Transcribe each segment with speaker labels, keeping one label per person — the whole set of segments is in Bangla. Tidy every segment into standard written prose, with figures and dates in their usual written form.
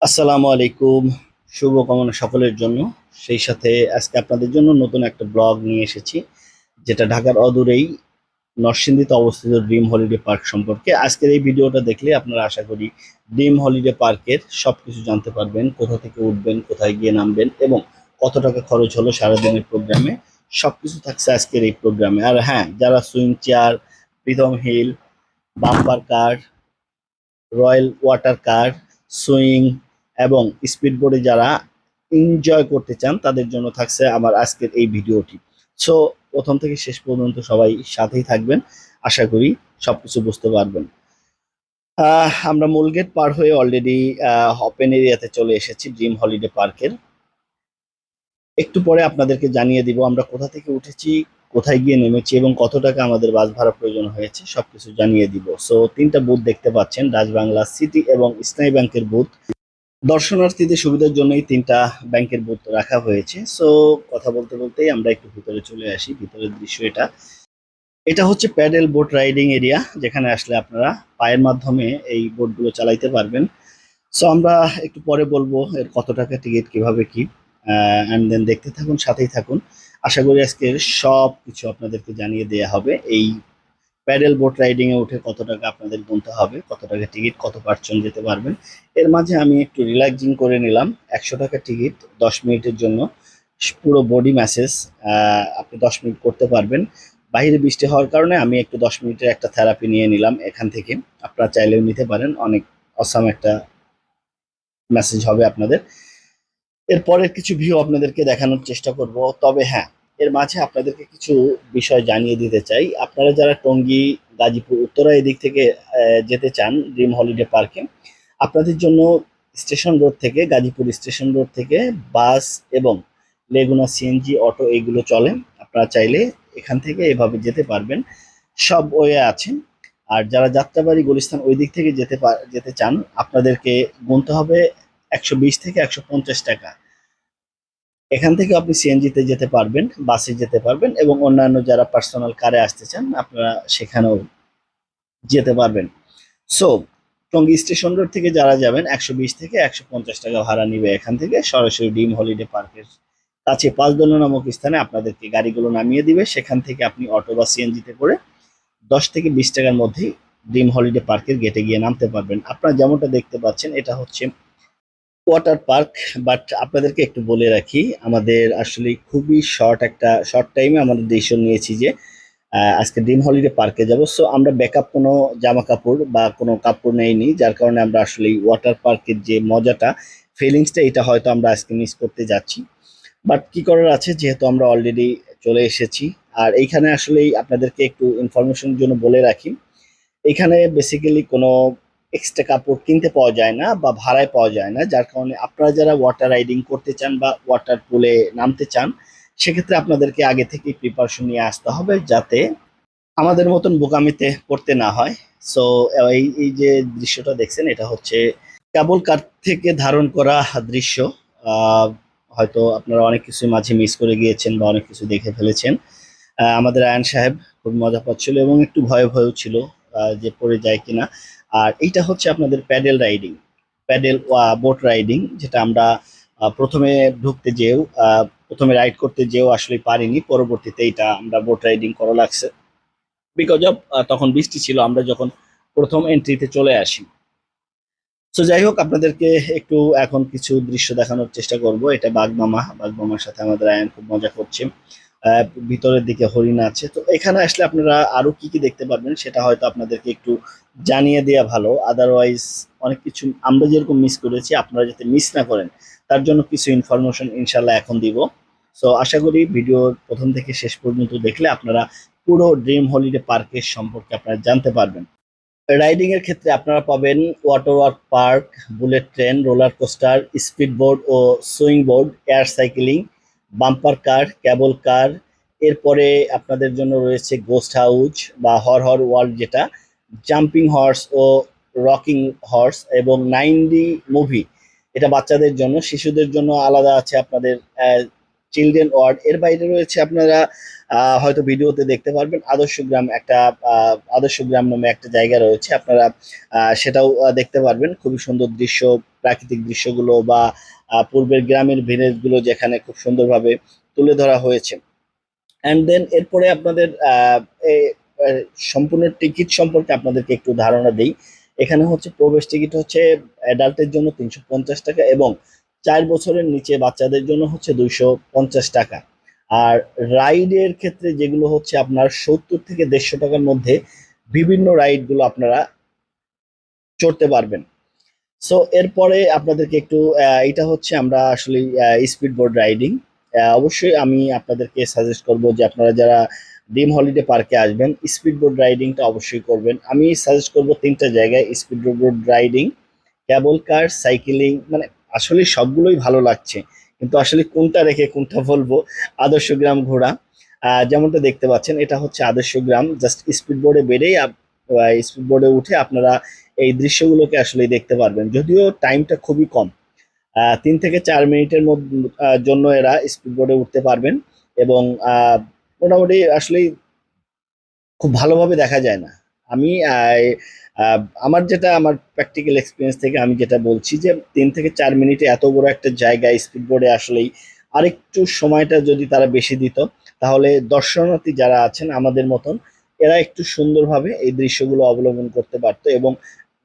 Speaker 1: আসসালামু আলাইকুম। শুভকামনা সকলের জন্য। সেই সাথে আজকে আপনাদের জন্য নতুন একটা ব্লগ নিয়ে এসেছি, যেটা ঢাকার অদূরেই নরসিংদীতে অবস্থিত ড্রিম হলিডে পার্ক সম্পর্কে। আজকের এই ভিডিওটা দেখলে আপনারা আশা করি ড্রিম হলিডে পার্কের সবকিছু জানতে পারবেন, কোথা থেকে উঠবেন, কোথায় গিয়ে নামবেন এবং কত টাকা খরচ হলো সারাদিনের প্রোগ্রামে। সবকিছু থাকছে আজকের এই প্রোগ্রামে। আর হ্যাঁ, যারা swing chair, Pritam hill, bumper car, royal water car, swing এবং স্পিড বোর্ডে যারা এনজয় করতে চান তাদের জন্য থাকছে আমার আজকের এই ভিডিওটি। সো প্রথম থেকে শেষ পর্যন্ত সবাই সাথেই থাকবেন, আশা করি সবকিছু বুঝতে পারবেন। আমরা মূল গেট পার হয়ে অলরেডি ওপেন এরিয়াতে চলে এসেছি ড্রিম হলিডে পার্কের। একটু পরে আপনাদেরকে জানিয়ে দিব আমরা কোথা থেকে উঠেছি, কোথায় গিয়ে নেমেছি এবং কত টাকা আমাদের বাস ভাড়া প্রয়োজন হয়েছে, সবকিছু জানিয়ে দিব। সো তিনটা বুথ দেখতে পাচ্ছেন, রাজবাংলা, সিটি এবং ইসলামী ব্যাংকের বুথ। দর্শনার্থীদের সুবিধার জন্য এই তিনটা ব্যাংকের বুথ রাখা হয়েছে। সো কথা বলতে বলতেই আমরা একটু ভিতরে চলে আসি। ভিতরের দৃশ্য এটা। এটা হচ্ছে প্যাডেল বোট রাইডিং এরিয়া, যেখানে আসলে আপনারা পায়ের মাধ্যমে এই বোটগুলো চালাইতে পারবেন। সো আমরা একটু পরে বলবো এর কত টাকা টিকিট, কিভাবে কি। অ্যান্ড দেন দেখতে থাকুন, সাথেই থাকুন। আশা করি আজকে সব কিছু আপনাদেরকে জানিয়ে দেওয়া হবে। এই প্যাডেল বোট রাইডিং এ উঠে কত টাকা আপনাদের গুনতে হবে, কত টাকা টিকিট, কত পার্সেন্ট যেতে পারবেন। এর মাঝে আমি একটু রিল্যাক্সিং করে নিলাম। 100 টাকা টিকিট, 10 মিনিটের জন্য পুরো বডি ম্যাসেজ আপনি 10 মিনিট করতে পারবেন। বাইরে বৃষ্টি হওয়ার কারণে আমি একটু 10 মিনিটের একটা থেরাপি নিয়ে নিলাম এখান থেকে। আপনারা চাইলেও নিতে পারেন, অনেক অসাম একটা মেসেজ হবে আপনাদের। এরপরের কিছু ভিউ আপনাদেরকে দেখানোর চেষ্টা করব। তবে হ্যাঁ, এর মাঝে আপনাদেরকে কিছু বিষয় জানিয়ে দিতে চাই। আপনারা যারা টঙ্গী, গাজীপুর, উত্তরা এদিক থেকে যেতে চান ড্রিম হলিডে পার্কে, আপনাদের জন্য স্টেশন রোড থেকে, গাজীপুর স্টেশন রোড থেকে বাস এবং লেগুনা সিএনজি অটো এইগুলো চলে। আপনারা চাইলে এখান থেকে এভাবে যেতে পারবেন, সব ওয়ে আছে। আর যারা যাত্রাবাড়ি, গুলিস্তান ওই দিক থেকে যেতে চান, আপনাদেরকে গুনতে হবে 120 থেকে 150 টাকা। এখান থেকে আপনি সিএনজিতে যেতে পারবেন, বাসে যেতে পারবেন এবং অন্যান্য যারা পার্সোনাল কারে আসতে চান আপনারা সেখানেও যেতে পারবেন। সো টঙ্গী স্টেশন রোড থেকে যারা যাবেন 120 থেকে 150 টাকা ভাড়া নিবে এখান থেকে সরাসরি ড্রিম হলিডে পার্কের কাছে পাঁচদোনা নামক স্থানে আপনাদেরকে গাড়িগুলো নামিয়ে দিবে। সেখান থেকে আপনি অটো বা সিএনজিতে করে 10 থেকে 20 টাকার মধ্যেই ড্রিম হলিডে পার্কের গেটে গিয়ে নামতে পারবেন। আপনারা যেমনটা দেখতে পাচ্ছেন এটা হচ্ছে ওয়াটার পার্ক। বাট আপনাদেরকে একটু বলে রাখি, আমাদের আসলে খুবই শর্ট টাইমে আমাদের ডিসিশন নিয়েছি যে আজকে ড্রিম হলিডে পার্কে যাব। সো আমরা ব্যাকআপ কোনো জামা কাপড় বা কোনো কাপড় নেইনি, যার কারণে আমরা আসলে ওয়াটার পার্কের যে মজাটা, ফিলিংসটা, এটা হয়তো আমরা আজকে মিস করতে যাচ্ছি। বাট কি করার আছে, যেহেতু আমরা অলরেডি চলে এসেছি। আর এইখানে আসলেই আপনাদেরকে একটু ইনফরমেশনের জন্য বলে রাখি, এখানে বেসিক্যালি কোনো এক্সট্রা কাপড় কিনতে পাওয়া যায় না বা ভাড়ায় পাওয়া যায় না, যার কারণে আপনারা যারা ওয়াটার রাইডিং করতে চান বা ওয়াটার পুলে নামতে চান, সেক্ষেত্রে আপনাদেরকে আগে থেকেই প্রিপারেশন নিয়ে আসতে হবে, যাতে আমাদের মতন বোকামিতে পড়তে না হয়। সো এই এই যে দৃশ্যটা দেখছেন এটা হচ্ছে কেবল কার থেকে ধারণ করা দৃশ্য। আহ, হয়তো আপনারা অনেক কিছু মাঝে মিস করে গিয়েছেন বা অনেক কিছু দেখে ফেলেছেন। আমাদের আয়ন সাহেব খুব মজা পাচ্ছিল এবং একটু ভয় ভয়ও ছিল যে পড়ে যায় কিনা। আর এইটা হচ্ছে আপনাদের paddle riding, paddle boat riding, যেটা আমরা প্রথমে ঢুকতে যেও প্রথমে রাইড করতে যেও আসলে পারিনি, পরবর্তীতে এটা আমরা বোট রাইডিং করা লাগছে বিকজ অফ তখন বৃষ্টি ছিল আমরা যখন প্রথম এন্ট্রিতে চলে আসি। তো যাই হোক, আপনাদেরকে একটু এখন কিছু দৃশ্য দেখানোর চেষ্টা করব। এটা বাগমামা, বাগমামার সাথে আমাদের আয়ন খুব মজা করছে। ভিতরের দিকে হরিণ আছে। তো এখানে আসলে আপনারা আরো কি কি দেখতে পারবেন সেটা হয়তো আপনাদেরকে একটু জানিয়ে দেওয়া ভালো। আদারওয়াইজ অনেক কিছু আমরা যেরকম মিস করেছি আপনারা যাতে মিস না করেন, তার জন্য কিছু ইনফরমেশন ইনশাল্লাহ এখন দিব। সো আশা করি ভিডিওর প্রথম থেকে শেষ পর্যন্ত দেখলে আপনারা পুরো ড্রিম হলিডে পার্কের সম্পর্কে আপনারা জানতে পারবেন। রাইডিং এর ক্ষেত্রে আপনারা পাবেন water work park, bullet train, roller coaster, speed board ও swing board, air cycling, bumper car, cable car. এরপরে আপনাদের জন্য রয়েছে গোস্ট হাউস বা হর ওয়ার্ল্ড, যেটা জাম্পিং হর্স ও রকিং হর্স, এবং 9D মুভি, এটা বাচ্চাদের জন্য। শিশুদের জন্য আলাদা আছে আপনাদের চিলড্রেন ওয়ার্ড। এর বাইরে রয়েছে আপনারা হয়তো ভিডিওতে দেখতে পারবেন আদর্শ গ্রাম, একটা আদর্শ গ্রাম নামে একটা জায়গা রয়েছে, আপনারা সেটাও দেখতে পারবেন। খুবই সুন্দর দৃশ্য, প্রাকৃতিক দৃশ্যগুলো বা পূর্বের গ্রামের ভিলেজগুলো যেখানে খুব সুন্দরভাবে তুলে ধরা হয়েছে। অ্যান্ড দেন এরপরে আপনাদের আহ, সম্পূর্ণ টিকিট সম্পর্কে আপনাদেরকে একটু ধারণা দিই। এখানে হচ্ছে প্রবেশ টিকিট হচ্ছে অ্যাডাল্টের জন্য 350 টাকা এবং 4 বছরের নিচে বাচ্চাদের জন্য হচ্ছে 250 টাকা। আর রাইডের ক্ষেত্রে যেগুলো হচ্ছে আপনার 70 থেকে 150 টাকার মধ্যে বিভিন্ন রাইডগুলো আপনারা চড়তে পারবেন। সো এরপরে আপনাদেরকে একটু এটা হচ্ছে আমরা আসলে স্পিড বোর্ড রাইডিং। অবশ্যই আমি আপনাদেরকে সাজেস্ট করব যে আপনারা যারা ড্রিম হলিডে পার্কে আসবেন স্পিড বোর্ড রাইডিংটা অবশ্যই করবেন। আমি সাজেস্ট করব 3টা জায়গায় স্পিড বোর্ড রাইডিং, কেবল কার, সাইকেলিং, মানে আসলে সবগুলোই ভালো লাগছে, কিন্তু আসলে কোনটা রেখে কোনটা বলবো। আদর্শ গ্রাম ঘোরা, যেমনটা দেখতে পাচ্ছেন এটা হচ্ছে আদর্শ গ্রাম। জাস্ট স্পিড বোর্ডে বেড়েই স্পিড বোর্ডে উঠে আপনারা এই দৃশ্যগুলোকে আসলে দেখতে পারবেন, যদিও টাইমটা খুবই কম। 3 থেকে 4 মিনিটের মধ্যে জন্য এরা স্পিড বোর্ডে উঠতে পারবেন এবং মোটামুটি আসলে খুব ভালোভাবে দেখা যায় না। আমি আমার যেটা আমার প্র্যাকটিক্যাল এক্সপিরিয়েন্স থেকে আমি যেটা বলছি যে 3 থেকে 4 মিনিটে এত বড় একটা জায়গা স্পিড বোর্ডে আসলেই আরেকটু সময়টা যদি তারা বেশি দিত তাহলে দর্শনার্থী যারা আছেন আমাদের মতন এরা একটু সুন্দরভাবে এই দৃশ্যগুলো অবলম্বন করতে পারতো এবং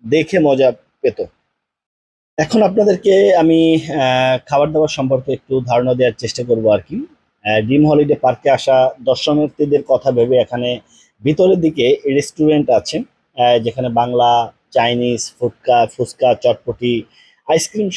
Speaker 1: দেখে মজা পেত। এখন আপনাদেরকে আমি খাবার দাবার সম্পর্কে একটু ধারণা দেওয়ার চেষ্টা করব আর কি। ড্রিম হলিডে পার্কে আসা দর্শনার্থীদের কথা ভেবে এখানে ভিতরের দিকে রেস্টুরেন্ট আছে, যেখানে বাংলা, চাইনিজ, ফুচকা ফুচকা, চটপটি, আইসক্রিম,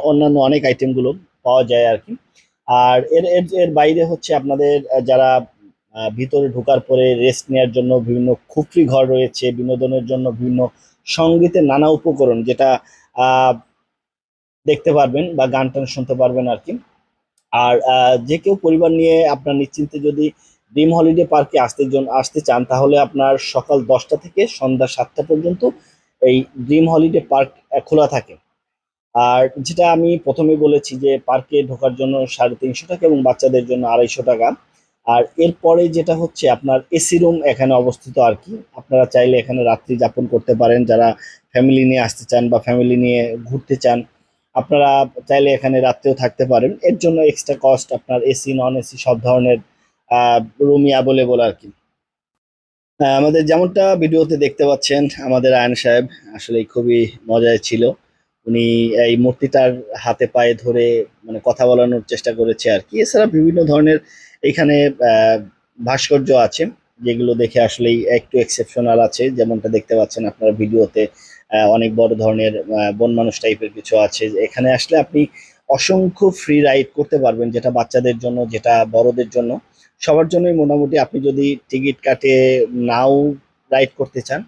Speaker 1: অন্যান্য অনেক আইটেমগুলো পাওয়া যায় আর কি। আর এর এর এর বাইরে হচ্ছে আপনাদের যারা ভিতরে ঢোকার পরে রেস্ট নেওয়ার জন্য বিভিন্ন খুপড়ি ঘর রয়েছে, বিনোদনের জন্য বিভিন্ন সঙ্গীতের নানা উপকরণ যেটা আহ দেখতে পারবেন বা গান টান শুনতে পারবেন আর কি। আর যে কেউ পরিবার নিয়ে আপনার নিশ্চিন্তে যদি ড্রিম হলিডে পার্কে আসতে চান তাহলে আপনার সকাল 10টা থেকে সন্ধ্যা 7টা পর্যন্ত এই ড্রিম হলিডে পার্ক খোলা থাকে। আর যেটা আমি প্রথমে বলেছি যে পার্কে ঢোকার জন্য 350 টাকা এবং বাচ্চাদের জন্য 250 টাকা। আর এরপরে যেটা হচ্ছে আপনার এসি রুম এখানে অবস্থিত আর কি। আপনারা চাইলে এখানে রাত্রি যাপন করতে পারেন, যারা ফ্যামিলি নিয়ে আসতে চান বা ফ্যামিলি নিয়ে ঘুরতে চান আপনারা চাইলে এখানে রাত্রেও থাকতে পারেন। এর জন্য এক্সট্রা কস্ট, আপনার এসি নন এসি সব ধরনের রুমই অ্যাভেলেবল আর কি। আমাদের যেমনটা ভিডিওতে দেখতে পাচ্ছেন আমাদের আয়ন সাহেব আসলে খুবই মজায় ছিল। উনি এই মূর্তিটার হাতে পায়ে ধরে মানে কথা বলানোর চেষ্টা করেছে আর কি। এছাড়া বিভিন্ন ধরনের এখানে আহ, ভাস্কর্য আছে যেগুলো দেখে আসলে একটু এক্সেপশনাল আছে, যেমনটা দেখতে পাচ্ছেন আপনারা ভিডিওতে। অনেক বড় ধরনের বন মানুষ টাইপের কিছু আছে। এখানে আসলে আপনি অসংখ্য ফ্রি রাইড করতে পারবেন, যেটা বাচ্চাদের জন্য, যেটা বড়দের জন্য, সবার জন্যই মোটামুটি। আপনি যদি টিকিট কাটে নাও রাইড করতে চান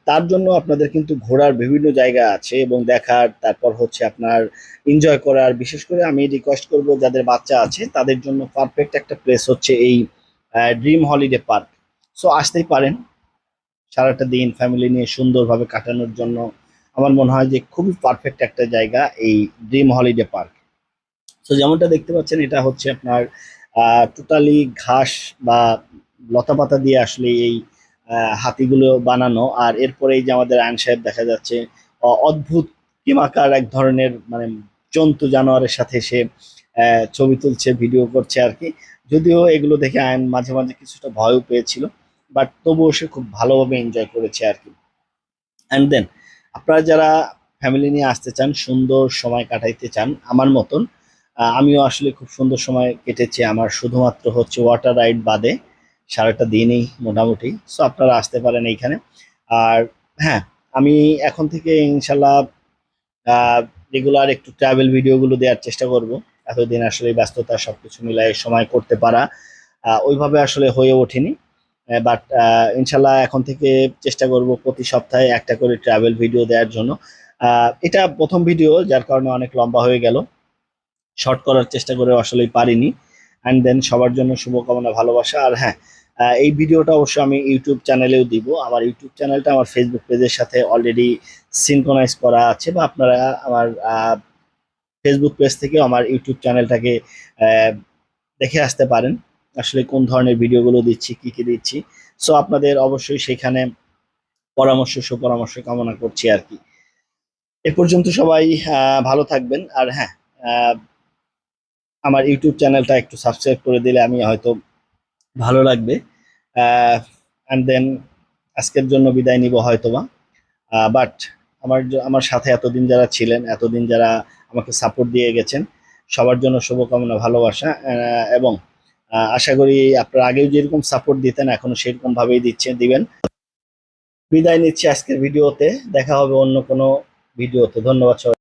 Speaker 1: তার জন্য আপনাদের কিন্তু ঘোরার বিভিন্ন জায়গা আছে এবং দেখার, তারপর হচ্ছে আপনার এনজয় করার। বিশেষ করে আমি রিকোয়েস্ট করব যাদের বাচ্চা আছে তাদের জন্য পারফেক্ট একটা প্লেস হচ্ছে এই ড্রিম হলিডে পার্ক। সো আসতেই পারেন সারাটা দিন ফ্যামিলি নিয়ে সুন্দরভাবে কাটানোর জন্য। আমার মনে হয় যে খুবই পারফেক্ট একটা জায়গা এই ড্রিম হলিডে পার্ক। তো যেমনটা দেখতে পাচ্ছেন এটা হচ্ছে আপনার টোটালি ঘাস বা লতাপাতা দিয়ে আসলে এই হাতিগুলো বানানো। আর এরপরে এই যে আমাদের আয়ন সাহেব দেখা যাচ্ছে অদ্ভুত কিমাকার এক ধরনের মানে জন্তু জানোয়ারের সাথে সে ছবি তুলছে, ভিডিও করছে আর কি। যদিও এগুলো দেখে আয়ন মাঝে মাঝে কিছুটা ভয়ও পেয়েছিল, বাট তবুও সে খুব ভালোভাবে এনজয় করেছে আর কি। অ্যান্ড দেন আপনারা যারা ফ্যামিলি নিয়ে আসতে চান, সুন্দর সময় কাটাইতে চান আমার মতন, আমিও আসলে খুব সুন্দর সময় কেটেছে আমার, শুধুমাত্র হচ্ছে ওয়াটার রাইড বাদে সারাটা দিনই মোটামুটি। সো আপনারা আসতে পারেন এইখানে। আর হ্যাঁ, আমি এখন থেকে ইনশাল্লাহ রেগুলার একটু ট্রাভেল ভিডিওগুলো দেওয়ার চেষ্টা করব। এতদিন আসলে ব্যস্ততা সবকিছু মিলাই সময় করতে পারা ওইভাবে আসলে হয়ে ওঠেনি। বাট ইনশাল্লাহ এখন থেকে চেষ্টা করব প্রতি সপ্তাহে একটা করে ট্রাভেল ভিডিও দেওয়ার জন্য। এটা প্রথম ভিডিও যার কারণে অনেক লম্বা হয়ে গেল, শর্ট করার চেষ্টা করে আসলেই পারিনি। অ্যান্ড দেন সবার জন্য শুভকামনা, ভালোবাসা। আর হ্যাঁ, এই ভিডিওটা অবশ্য আমি ইউটিউব চ্যানেলেও দিব। আমার ইউটিউব চ্যানেলটা আমার ফেসবুক পেজের সাথে অলরেডি সিনক্রোনাইজ করা আছে, বা আপনারা আমার ফেসবুক পেজ থেকেও আমার ইউটিউব চ্যানেলটাকে আহ, দেখে আসতে পারেন, আসলে কোন ধরনের ভিডিওগুলো দিচ্ছি, কি কি দিচ্ছি। সো আপনাদের অবশ্যই সেখানে পরামর্শ সুপরামর্শ কামনা করছি আর কি। এ পর্যন্ত সবাই ভালো থাকবেন। আর হ্যাঁ, আহ, আমার ইউটিউব চ্যানেলটা একটু সাবস্ক্রাইব করে দিলে আমি হয়তো ভালো লাগবে। অ্যান্ড দেন আজকের জন্য বিদায় নিব হয়তোবা। বাট আমার সাথে এতদিন যারা ছিলেন, এতদিন যারা আমাকে সাপোর্ট দিয়ে গেছেন, সবার জন্য শুভকামনা, ভালোবাসা, এবং আশা করি আপনারা আগেও যেরকম সাপোর্ট দিতেন এখনো সেরকম ভাবেই দিবেন। বিদায় নিচ্ছি আজকের ভিডিওতে, দেখা হবে অন্য কোনো ভিডিওতে। ধন্যবাদ সবাই।